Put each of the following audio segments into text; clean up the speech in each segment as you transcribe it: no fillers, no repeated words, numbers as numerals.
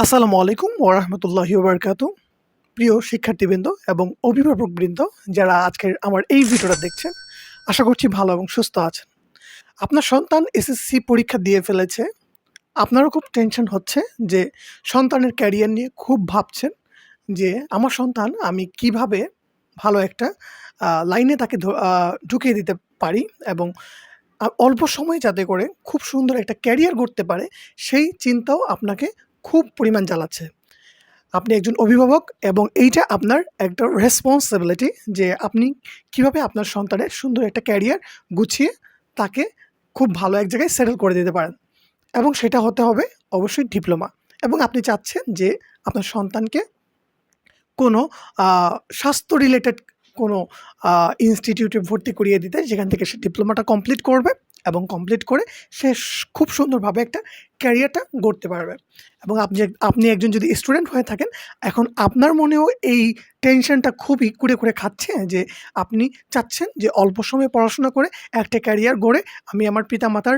আসসালামু আলাইকুম ওয়া রাহমাতুল্লাহি ওয়া বারাকাতুহু। প্রিয় শিক্ষার্থীবৃন্দ এবং অভিভাবকবৃন্দ যারা আজকের আমার এই ভিডিওটা দেখছেন, আশা করছি ভালো এবং সুস্থ আছেন। আপনার সন্তান এসএসসি পরীক্ষা দিয়ে ফেলেছে। আপনারও খুব টেনশন হচ্ছে যে সন্তানের ক্যারিয়ার নিয়ে খুব ভাবছেন যে আমার সন্তান আমি কিভাবে ভালো একটা লাইনে তাকে ঢুকিয়ে দিতে পারি এবং অল্প সময়ে যাতে করে খুব সুন্দর একটা ক্যারিয়ার গড়তে পারে সেই চিন্তাও আপনাকে খুব পরিমাণ জ্বালাচ্ছে। আপনি একজন অভিভাবক এবং এইটা আপনার একটা রেসপন্সিবিলিটি যে আপনি কিভাবে আপনার সন্তানের সুন্দর একটা ক্যারিয়ার গুছিয়ে তাকে খুব ভালো এক জায়গায় সেটেল করে দিতে পারেন এবং সেটা হতে হবে অবশ্যই ডিপ্লোমা এবং আপনি চাচ্ছেন যে আপনার সন্তানকে কোনো স্বাস্থ্য রিলেটেড কোনো ইনস্টিটিউটে ভর্তি করিয়ে দিতে যেখান থেকে সে ডিপ্লোমাটা কমপ্লিট করবে এবং কমপ্লিট করে সে খুব সুন্দরভাবে একটা ক্যারিয়ারটা গড়তে পারবে এবং আপনি একজন যদি স্টুডেন্ট হয়ে থাকেন, এখন আপনার মনেও এই টেনশনটা খুবই কুরে, কুরে খাচ্ছে যে আপনি চাচ্ছেন যে অল্প সময়ে পড়াশোনা করে একটা ক্যারিয়ার গড়ে আমি আমার পিতামাতার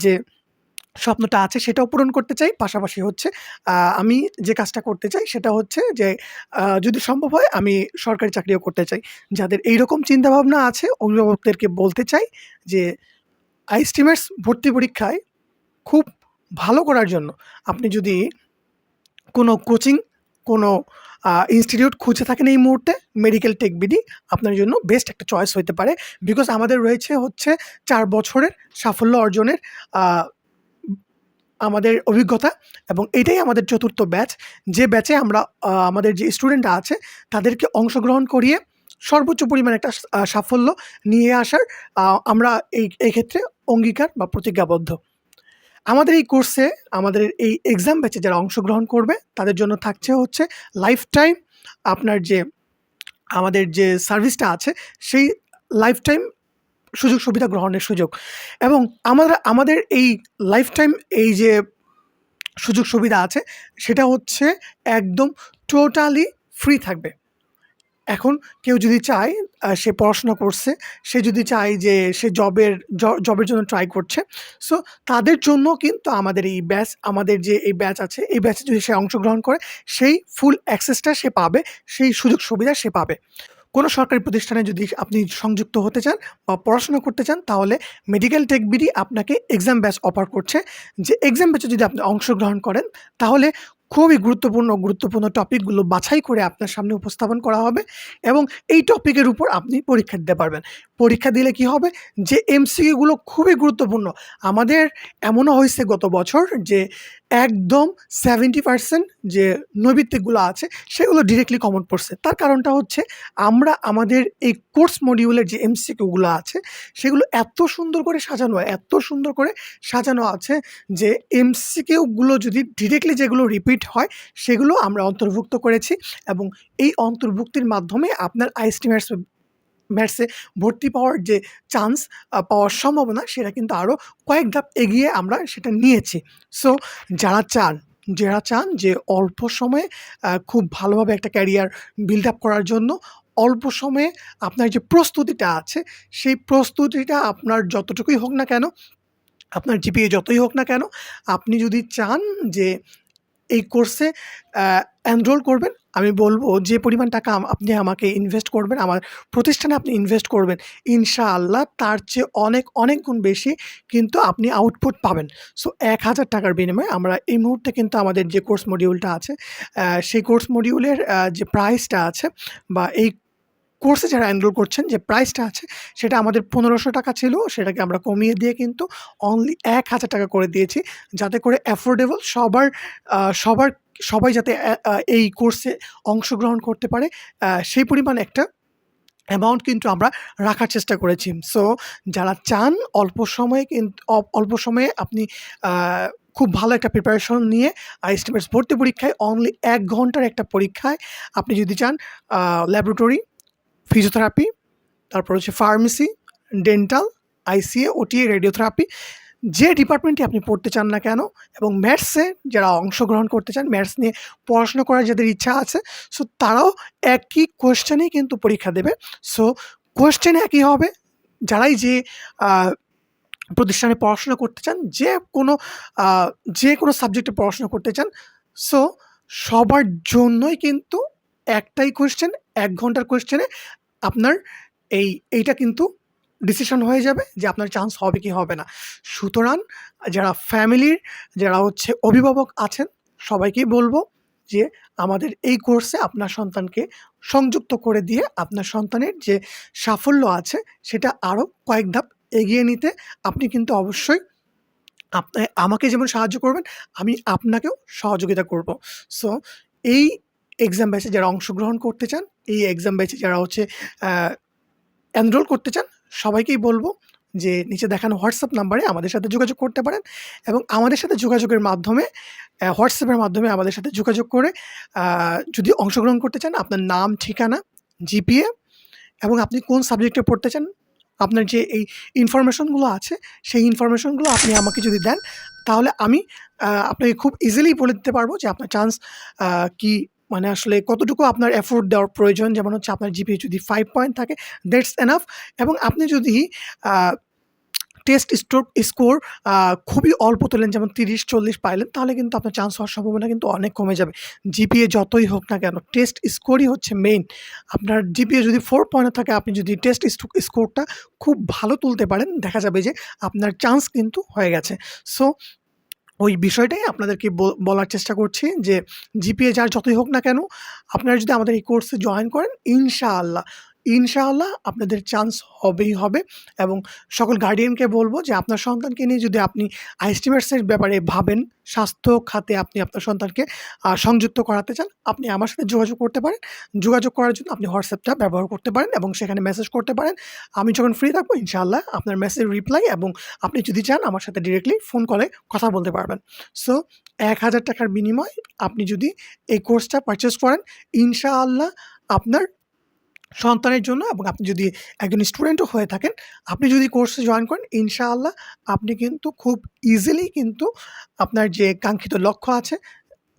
যে স্বপ্নটা আছে সেটাও পূরণ করতে চাই। পাশাপাশি হচ্ছে আমি যে কাজটা করতে চাই সেটা হচ্ছে যে যদি সম্ভব হয় আমি সরকারি চাকরিও করতে চাই। যাদের এইরকম চিন্তাভাবনা আছে অভিভাবকদেরকে বলতে চাই যে আইসটিমেটস ভর্তি পরীক্ষায় খুব ভালো করার জন্য আপনি যদি কোনো কোচিং, কোনো ইনস্টিটিউট খুঁজে থাকেন এই মুহূর্তে, মেডিকেল টেক বিডি আপনার জন্য বেস্ট একটা চয়েস হইতে পারে। বিকজ আমাদের রয়েছে হচ্ছে ৪ বছরের সাফল্য অর্জনের আ আমাদের অভিজ্ঞতা এবং এটাই আমাদের ৪র্থ ব্যাচ। যে ব্যাচে আমরা আমাদের যে স্টুডেন্টরা আছে তাদেরকে অংশগ্রহণ করিয়ে সর্বোচ্চ পরিমাণে একটা সাফল্য নিয়ে আসার আমরা এই ক্ষেত্রে অঙ্গীকার বা প্রতিজ্ঞাবদ্ধ। আমাদের এই কোর্সে আমাদের এই এক্সাম ব্যাচে যারা অংশগ্রহণ করবে তাদের জন্য থাকছে হচ্ছে লাইফ টাইম আপনার যে আমাদের যে সার্ভিসটা আছে সেই লাইফ টাইম সুযোগ সুবিধা গ্রহণের সুযোগ এবং আমাদের এই লাইফ টাইম এই যে সুযোগ সুবিধা আছে সেটা হচ্ছে একদম টোটালি ফ্রি থাকবে। এখন কেউ যদি চায় সে পড়াশোনা করছে, সে যদি চায় যে সে জবের জন্য ট্রাই করছে। সো তাদের জন্য কিন্তু আমাদের যে এই ব্যাচ আছে, এই ব্যাচে যদি সে অংশগ্রহণ করে সেই ফুল অ্যাক্সেসটা সে পাবে, সেই সুযোগ সুবিধা সে পাবে। কোনো সরকারি প্রতিষ্ঠানে যদি আপনি সংযুক্ত হতে চান বা পড়াশোনা করতে চান তাহলে মেডিকেল টেক বিডি আপনাকে এক্সাম ব্যাচ অফার করছে। যে এক্সাম ব্যাচে যদি আপনি অংশগ্রহণ করেন তাহলে খুবই গুরুত্বপূর্ণ টপিকগুলো বাছাই করে আপনার সামনে উপস্থাপন করা হবে এবং এই টপিকের উপর আপনি পরীক্ষা দিতে পারবেন। পরীক্ষা দিলে কি হবে যে এমসিকিউ গুলো খুবই গুরুত্বপূর্ণ। আমাদের এমনও হয়েছে গত বছর যে একদম 70% যে নৈবিত্তিকগুলো আছে সেগুলো ডিরেক্টলি কমন পড়ছে। তার কারণটা হচ্ছে আমরা আমাদের এই কোর্স মডিউলের যে এমসিকিউ গুলো আছে সেগুলো এত সুন্দর করে সাজানো আছে যে এমসিকিউ গুলো যদি ডিরেক্টলি যেগুলো রিপিট হয় সেগুলো আমরা অন্তর্ভুক্ত করেছি এবং এই অন্তর্ভুক্তির মাধ্যমে আপনার আইএসটি ম্যাথসে ভর্তি পাওয়ার যে চান্স পাওয়ার সম্ভাবনা সেটা কিন্তু আরও কয়েক ধাপ এগিয়ে আমরা সেটা নিয়েছি। সো যারা চান যে অল্প সময়ে খুব ভালোভাবে একটা ক্যারিয়ার বিল্ড আপ করার জন্য অল্প সময়ে আপনার যে প্রস্তুতিটা আছে, সেই প্রস্তুতিটা আপনার যতটুকুই হোক না কেন, আপনার জিপিএ যতই হোক না কেন, আপনি যদি চান যে এই কোর্সে এনরোল করবেন, আমি বলব যে পরিমাণ টাকা আপনি আমাকে ইনভেস্ট করবেন, আমার প্রতিষ্ঠানে আপনি ইনভেস্ট করবেন, ইনশাআল্লাহ তার চেয়ে অনেক গুণ বেশি কিন্তু আপনি আউটপুট পাবেন। সো ৳১,০০০ র বিনিময়ে আমরা এই মুহূর্তে কিন্তু আমাদের যে কোর্স মডিউলটা আছে, সেই কোর্স মডিউলের যে প্রাইসটা আছে বা এই কোর্সে যারা এনরোল করছেন যে প্রাইসটা আছে সেটা আমাদের ৳১৫০০ ছিল, সেটাকে আমরা কমিয়ে দিয়ে কিন্তু অনলি ৳১,০০০ করে দিয়েছি। যাতে করে অ্যাফোর্ডেবল সবার সবাই যাতে এই কোর্সে অংশগ্রহণ করতে পারে সেই পরিমাণ একটা অ্যামাউন্ট কিন্তু আমরা রাখার চেষ্টা করেছি। সো যারা চান অল্প সময়ে আপনি আ খুব ভালো একটা প্রিপারেশন নিয়ে আইএসটিমেটস ভর্তি পরীক্ষায় অনলি ১ ঘন্টার একটা পরীক্ষায় আপনি যদি চান ল্যাবরেটরি, ফিজিওথেরাপি, তারপর হচ্ছে ফার্মেসি, ডেন্টাল, আইসিএ, ওটিএ, রেডিওথেরাপি যে ডিপার্টমেন্টে আপনি পড়তে চান না কেন এবং ম্যাথসে যারা অংশগ্রহণ করতে চান, ম্যাথস নিয়ে পড়াশোনা করার যাদের ইচ্ছা আছে, সো তারাও একই কোয়েশ্চেনেই কিন্তু পরীক্ষা দেবে। সো কোয়েশ্চেন একই হবে। যারাই আ প্রতিষ্ঠানে পড়াশোনা করতে চান, যে কোনো সাবজেক্টে পড়াশোনা করতে চান, সো সবার জন্যই কিন্তু একটাই কোয়েশ্চেন, ১ ঘন্টার কোয়েশ্চেনে আপনার এইটা কিন্তু ডিসিশন হয়ে যাবে যে আপনার চান্স হবে কি হবে না। সুতরাং যারা ফ্যামিলির যারা হচ্ছে অভিভাবক আছেন সবাইকেই বলব যে আমাদের এই কোর্সে আপনার সন্তানকে সংযুক্ত করে দিয়ে আপনার সন্তানের যে সাফল্য আছে সেটা আরও কয়েক ধাপ এগিয়ে নিতে আপনি কিন্তু অবশ্যই আমাকে যেমন সাহায্য করবেন, আমি আপনাকেও সহযোগিতা করব। সো এই এক্সাম ব্যাচে যারা অংশগ্রহণ করতে চান, এই এক্সাম ব্যাচে যারা হচ্ছে আ এনরোল করতে চান, সবাইকেই বলব যে নিচে দেখানো হোয়াটসঅ্যাপ নাম্বারে আমাদের সাথে যোগাযোগ করতে পারেন এবং আমাদের সাথে যোগাযোগের মাধ্যমে হোয়াটসঅ্যাপের মাধ্যমে আমাদের সাথে যোগাযোগ করে আ যদি অংশগ্রহণ করতে চান, আপনার নাম, ঠিকানা, জিপিএ এবং আপনি কোন সাবজেক্টে পড়তে চান, আপনার যে এই ইনফরমেশনগুলো আছে, সেই ইনফরমেশনগুলো আপনি আমাকে যদি দেন, তাহলে আমি আপনাকে খুব ইজিলি বলে দিতে পারবো যে আপনার চান্স কি মানে আসলে কতটুকু আপনার এফোর্ট দেওয়ার প্রয়োজন। যেমন হচ্ছে আপনার জিপিএ যদি 5 পয়েন্ট থাকে, দ্যাটস এনাফ এবং আপনি যদি আ টেস্ট স্কোর খুবই অল্প তোলেন যেমন ৩০-৪০ পাইলেন, তাহলে কিন্তু আপনার চান্স হওয়ার সম্ভাবনা কিন্তু অনেক কমে যাবে। জিপিএ যতই হোক না কেন, টেস্ট স্কোরই হচ্ছে মেইন। আপনার জিপিএ যদি 4 পয়েন্ট থাকে, আপনি যদি টেস্ট স্কোরটা খুব ভালো তুলতে পারেন, দেখা যাবে যে আপনার চান্স কিন্তু হয়ে গেছে। সো ওই বিষয়টাই আপনাদেরকে বলার চেষ্টা করছি যে জিপিএ যার যতই হোক না কেন, আপনারা যদি আমাদের এই কোর্সে জয়েন করেন ইনশাআল্লাহ আপনাদের চান্স হবেই হবে এবং সকল গার্ডিয়ানকে বলব যে আপনার সন্তানকে নিয়ে যদি আপনি আইএসটিমেটসের ব্যাপারে ভাবেন, স্বাস্থ্য খাতে আপনি আপনার সন্তানকে সংযুক্ত করাতে চান, আপনি আমার সাথে যোগাযোগ করতে পারেন। যোগাযোগ করার জন্য আপনি হোয়াটসঅ্যাপটা ব্যবহার করতে পারেন এবং সেখানে মেসেজ করতে পারেন। আমি যখন ফ্রি থাকবো ইনশাআল্লাহ আপনার মেসেজ রিপ্লাই এবং আপনি যদি চান আমার সাথে ডিরেক্টলি ফোন কলে কথা বলতে পারবেন। সো ৳১,০০০ বিনিময়ে আপনি যদি এই কোর্সটা পারচেজ করেন, ইনশাআল্লাহ আপনার সন্তানের জন্য এবং আপনি যদি একজন স্টুডেন্টও হয়ে থাকেন, আপনি যদি কোর্সে জয়েন করেন, ইনশাআল্লাহ আপনি কিন্তু খুব ইজিলি কিন্তু আপনার যে কাঙ্ক্ষিত লক্ষ্য আছে,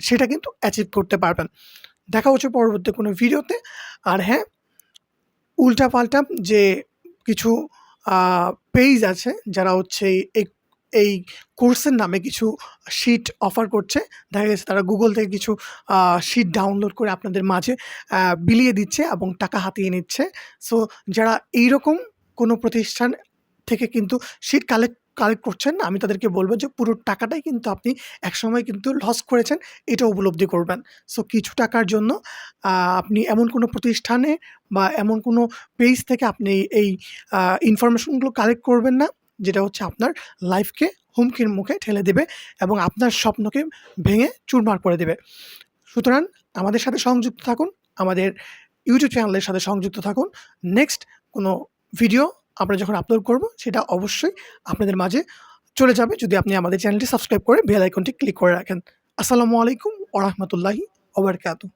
সেটা কিন্তু অ্যাচিভ করতে পারবেন। দেখা হচ্ছে পরবর্তী কোনো ভিডিওতে। আর হ্যাঁ, উল্টাপাল্টা যে কিছু আ পেইজ আছে যারা হচ্ছে এই এই কোর্সের নামে কিছু শিট অফার করছে। দেখা গেছে তারা Google থেকে কিছু আ শিট ডাউনলোড করে আপনাদের মাঝে বিলিয়ে দিচ্ছে এবং টাকা হাতিয়ে নিচ্ছে। সো যারা এইরকম কোনো প্রতিষ্ঠান থেকে কিন্তু শিট কালেক্ট করছেন, আমি তাদেরকে বলব যে পুরো টাকাটাই কিন্তু আপনি একসময় কিন্তু লস করেছেন, এটা উপলব্ধি করবেন। সো কিছু টাকার জন্য আপনি এমন কোনো প্রতিষ্ঠানে বা এমন কোনো পেজ থেকে আপনি এই ইনফরমেশনগুলো কালেক্ট করবেন না, যেটা হচ্ছে আপনার লাইফকে হুমকির মুখে ঠেলে দেবে এবং আপনার স্বপ্নকে ভেঙে চুরমার করে দেবে। সুতরাং আমাদের সাথে সংযুক্ত থাকুন, আমাদের ইউটিউব চ্যানেলের সাথে সংযুক্ত থাকুন। নেক্সট কোনো ভিডিও আমরা যখন আপলোড করব, সেটা অবশ্যই আপনাদের মাঝে চলে যাবে যদি আপনি আমাদের চ্যানেলটি সাবস্ক্রাইব করে বেল আইকনটি ক্লিক করে রাখেন। আসসালামু আলাইকুম ওয়া রাহমাতুল্লাহি ওয়া বারাকাতুহু।